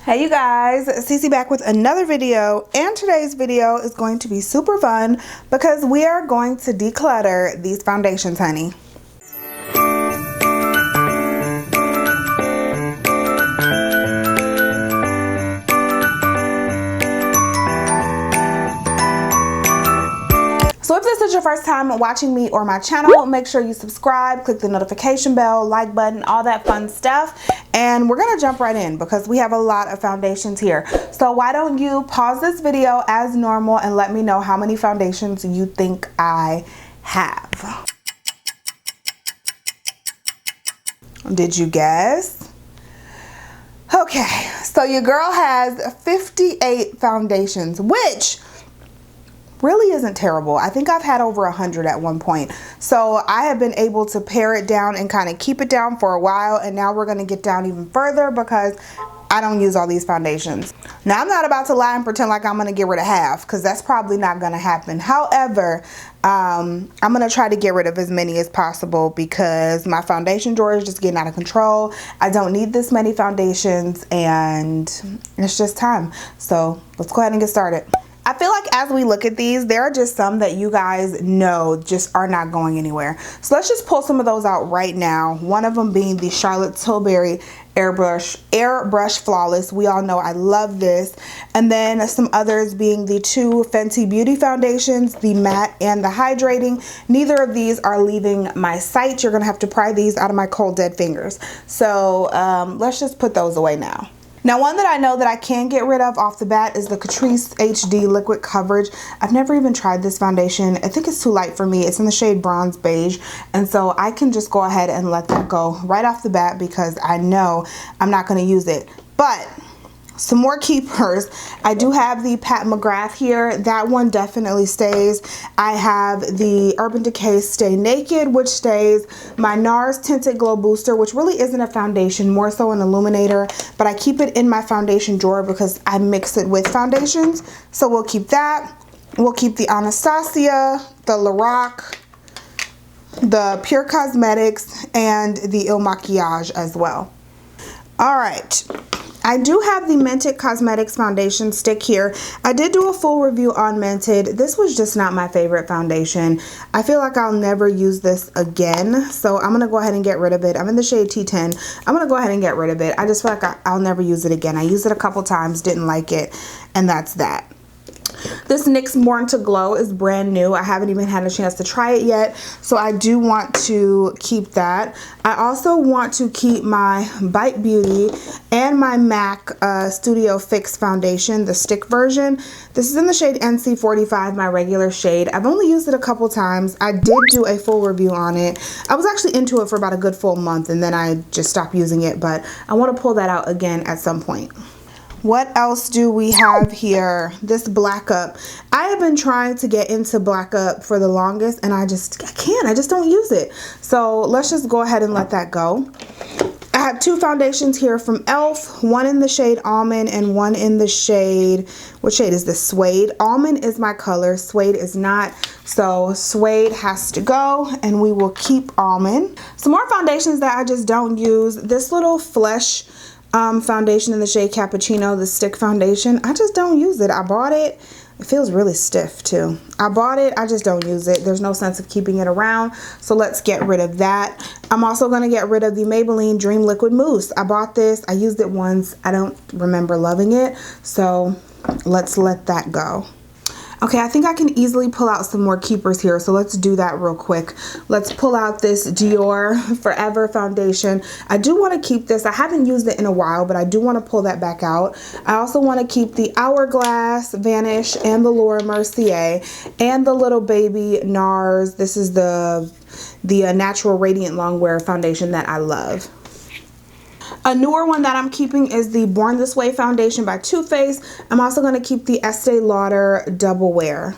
Hey you guys, Cece back with another video, and today's video is going to be super fun because we are going to declutter these foundations, honey. So if this is your first time watching me or my channel, make sure you subscribe, click the notification bell, like button, all that fun stuff. And we're gonna jump right in because we have a lot of foundations here. So why don't you pause this video as normal and let me know how many foundations you think I have. Did you guess? Okay, so your girl has 58 foundations, which really isn't terrible. I think I've had over 100 at one point. So I have been able to pare it down and kind of keep it down for a while. And now we're going to get down even further because I don't use all these foundations. Now I'm not about to lie and pretend like I'm going to get rid of half because that's probably not going to happen. However, I'm going to try to get rid of as many as possible because my foundation drawer is just getting out of control. I don't need this many foundations and it's just time. So let's go ahead and get started. I feel like as we look at these, there are just some that you guys know just are not going anywhere. So let's just pull some of those out right now. One of them being the Charlotte Tilbury Airbrush Flawless. We all know I love this. And then some others being the two Fenty Beauty foundations, the matte and the hydrating. Neither of these are leaving my site. You're gonna have to pry these out of my cold dead fingers. So let's just put those away now. Now, one that I know that I can get rid of off the bat is the Catrice HD Liquid Coverage. I've never even tried this foundation. I think it's too light for me. It's in the shade Bronze Beige. And so I can just go ahead and let that go right off the bat because I know I'm not going to use it. But some more keepers. I do have the Pat McGrath here. That one definitely stays. I have the Urban Decay Stay Naked, which stays. My NARS Tinted Glow Booster, which really isn't a foundation, more so an illuminator, but I keep it in my foundation drawer because I mix it with foundations. So we'll keep that. We'll keep the Anastasia, the Lorac, the Pure Cosmetics, and the Il Makiage as well. All right. I do have the Mented Cosmetics foundation stick here. I did do a full review on Mented. This was just not my favorite foundation. I feel like I'll never use this again. So I'm going to go ahead and get rid of it. I'm in the shade T10. I'm going to go ahead and get rid of it. I just feel like I'll never use it again. I used it a couple times, didn't like it, and that's that. This NYX Born to Glow is brand new. I haven't even had a chance to try it yet, so I do want to keep that. I also want to keep my Bite Beauty and my MAC Studio Fix foundation, the stick version. This is in the shade NC45, my regular shade. I've only used it a couple times. I did do a full review on it. I was actually into it for about a good full month, and then I just stopped using it, but I want to pull that out again at some point. What else do we have here? This Black Up. I have been trying to get into Black Up for the longest and I can't. I just don't use it. So let's just go ahead and let that go. I have two foundations here from e.l.f. One in the shade Almond and one in the shade, what shade is this? Suede. Almond is my color. Suede is not. So Suede has to go and we will keep Almond. Some more foundations that I just don't use. This little Flesh foundation in the shade Cappuccino, the stick foundation. I just don't use it. I bought it. It feels really stiff too. I bought it. I just don't use it. There's no sense of keeping it around. So let's get rid of that. I'm also going to get rid of the Maybelline Dream Liquid Mousse. I bought this. I used it once. I don't remember loving it. So let's let that go. Okay, I think I can easily pull out some more keepers here, so let's do that real quick. Let's pull out this Dior Forever foundation. I do want to keep this. I haven't used it in a while, but I do want to pull that back out. I also want to keep the Hourglass Vanish and the Laura Mercier and the Little Baby NARS. This is the Natural Radiant Longwear foundation that I love. A newer one that I'm keeping is the Born This Way foundation by Too Faced. I'm also going to keep the Estee Lauder Double Wear.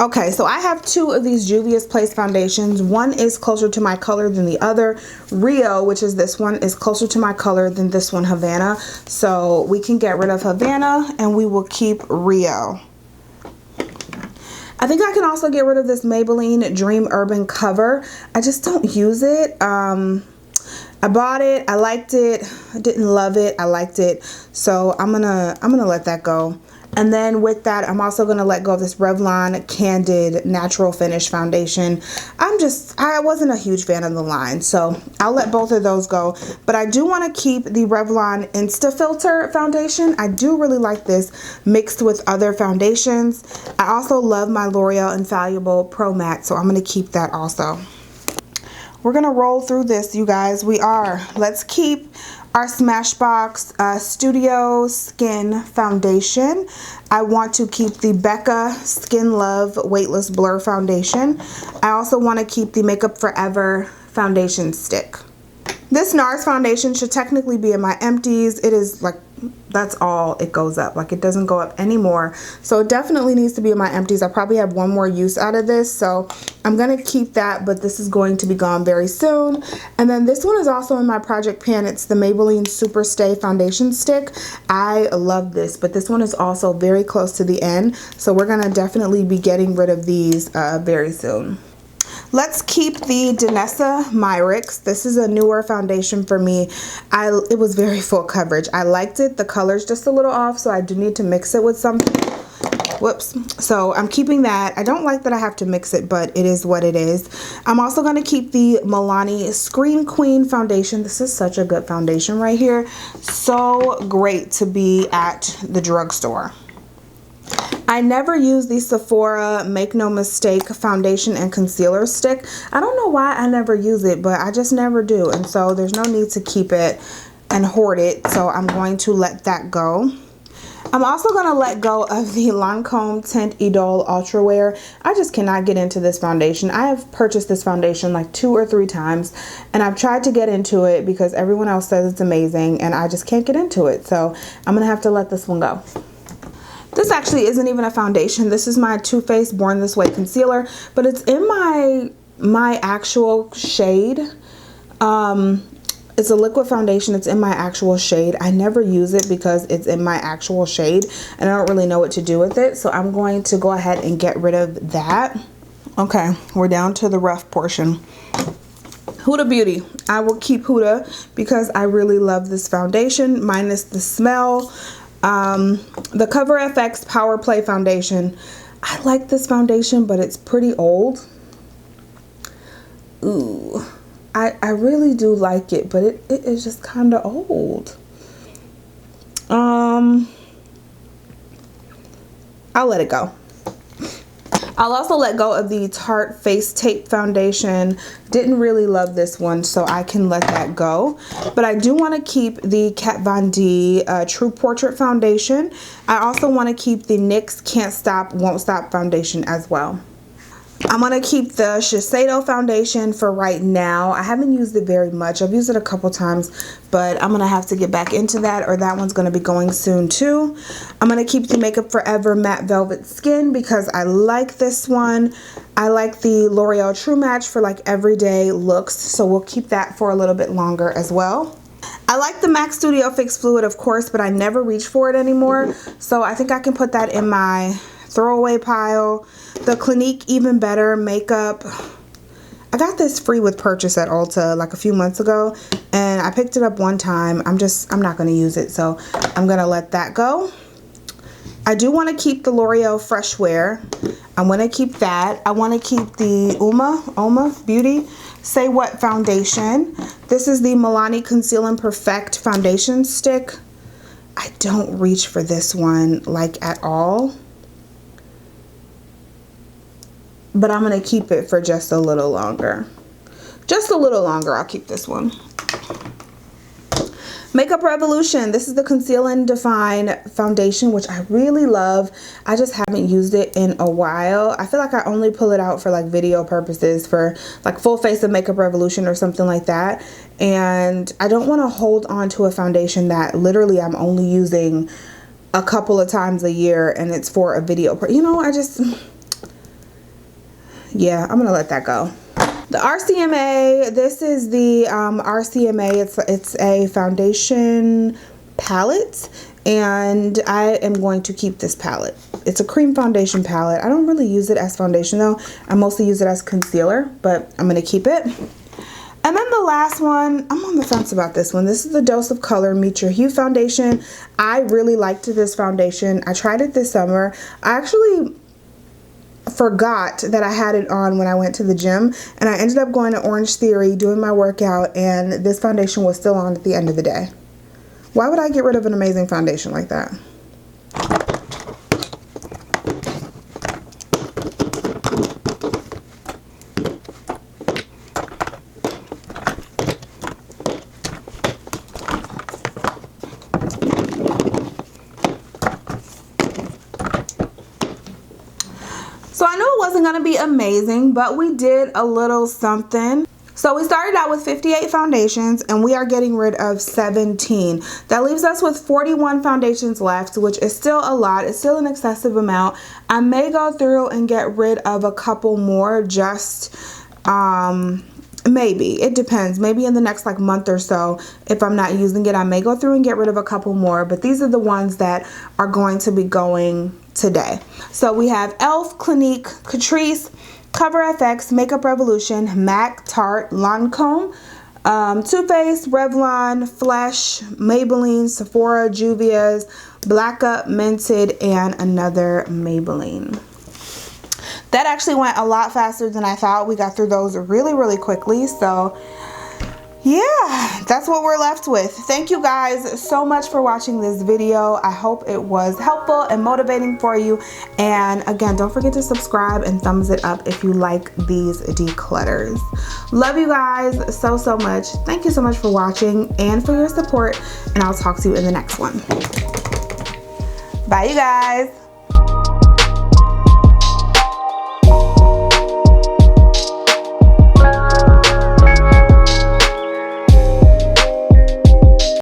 Okay, so I have two of these Juvia's Place foundations. One is closer to my color than the other. Rio, which is this one, is closer to my color than this one, Havana. So we can get rid of Havana and we will keep Rio. I think I can also get rid of this Maybelline Dream Urban Cover. I just don't use it. I bought it, I liked it, I didn't love it, I liked it. So I'm gonna let that go. And then with that, I'm also gonna let go of this Revlon Candid Natural Finish Foundation. I wasn't a huge fan of the line, so I'll let both of those go. But I do wanna keep the Revlon Insta Filter Foundation. I do really like this mixed with other foundations. I also love my L'Oreal Infallible Pro Matte, so I'm gonna keep that also. We're gonna roll through this, you guys. Let's keep our Smashbox Studio Skin Foundation. I want to keep the Becca Skin Love Weightless Blur Foundation. I also want to keep the Makeup Forever Foundation Stick. This NARS foundation should technically be in my empties. It is like, that's all it goes up. Like, it doesn't go up anymore. So it definitely needs to be in my empties. I probably have one more use out of this. So I'm going to keep that, but this is going to be gone very soon. And then this one is also in my project pan. It's the Maybelline Superstay Foundation Stick. I love this, but this one is also very close to the end. So we're going to definitely be getting rid of these very soon. Let's keep the Danessa Myricks. This is a newer foundation for me. It was very full coverage. I liked it. The color's just a little off, so I do need to mix it with something. Whoops. So I'm keeping that. I don't like that I have to mix it, but it is what it is. I'm also going to keep the Milani Screen Queen Foundation. This is such a good foundation right here. So great to be at the drugstore. I never use the Sephora Make No Mistake foundation and concealer stick. I don't know why I never use it, but I just never do. And so there's no need to keep it and hoard it. So I'm going to let that go. I'm also going to let go of the Lancome Tint Idole Ultra Wear. I just cannot get into this foundation. I have purchased this foundation like 2 or 3 times, and I've tried to get into it because everyone else says it's amazing, and I just can't get into it. So I'm going to have to let this one go. This actually isn't even a foundation. This is my Too Faced Born This Way concealer, but it's in my actual shade. It's a liquid foundation. It's in my actual shade. I never use it because it's in my actual shade and I don't really know what to do with it. So I'm going to go ahead and get rid of that. Okay, we're down to the rough portion. Huda Beauty. I will keep Huda because I really love this foundation, minus the smell. The CoverFX Powerplay Foundation. I like this foundation, but it's pretty old. Ooh, I really do like it, but it is just kind of old. I'll let it go. I'll also let go of the Tarte Face Tape Foundation. Didn't really love this one, so I can let that go. But I do want to keep the Kat Von D True Portrait Foundation. I also want to keep the NYX Can't Stop, Won't Stop Foundation as well. I'm going to keep the Shiseido foundation for right now. I haven't used it very much. I've used it a couple times, but I'm going to have to get back into that, or that one's going to be going soon too. I'm going to keep the Makeup Forever Matte Velvet Skin because I like this one. I like the L'Oreal True Match for like everyday looks, so we'll keep that for a little bit longer as well. I like the MAC Studio Fix Fluid, of course, but I never reach for it anymore, so I think I can put that in my throwaway pile. The Clinique Even Better Makeup. I got this free with purchase at Ulta like a few months ago, and I picked it up one time. I'm not going to use it, so I'm going to let that go. I do want to keep the L'Oreal Fresh Wear. I'm going to keep that. I want to keep the Oma Beauty Say What Foundation. This is the Milani Conceal Imperfect Foundation Stick. I don't reach for this one like at all, but I'm going to keep it for just a little longer. Just a little longer, I'll keep this one. Makeup Revolution. This is the Conceal and Define Foundation, which I really love. I just haven't used it in a while. I feel like I only pull it out for like video purposes, for like full face of Makeup Revolution or something like that. And I don't want to hold on to a foundation that literally I'm only using a couple of times a year and it's for a video. You know, yeah, I'm gonna let that go. The RCMA, this is the RCMA, it's a foundation palette, and I am going to keep this palette. It's a cream foundation palette. I don't really use it as foundation though. I mostly use it as concealer, but I'm gonna keep it. And then the last one, I'm on the fence about this one. This is the Dose of Color Mitra Hue Foundation. I really liked this foundation. I tried it this summer. I actually forgot that I had it on when I went to the gym, and I ended up going to Orange Theory doing my workout, and this foundation was still on at the end of the day. Why would I get rid of an amazing foundation like that? So I knew it wasn't going to be amazing, but we did a little something. So we started out with 58 foundations and we are getting rid of 17. That leaves us with 41 foundations left, which is still a lot. It's still an excessive amount. I may go through and get rid of a couple more, just maybe. It depends. Maybe in the next like month or so, if I'm not using it, I may go through and get rid of a couple more. But these are the ones that are going to be going today. So we have e.l.f., Clinique, Catrice, CoverFX, Makeup Revolution, MAC, Tarte, Lancome, Too Faced, Revlon, Flesh, Maybelline, Sephora, Juvia's, Black Up, Mented, and another Maybelline. That actually went a lot faster than I thought. We got through those really, really quickly. So yeah, that's what we're left with. Thank you guys so much for watching this video. I hope it was helpful and motivating for you. And again, don't forget to subscribe and thumbs it up if you like these declutters. Love you guys so, so much. Thank you so much for watching and for your support. And I'll talk to you in the next one. Bye, you guys.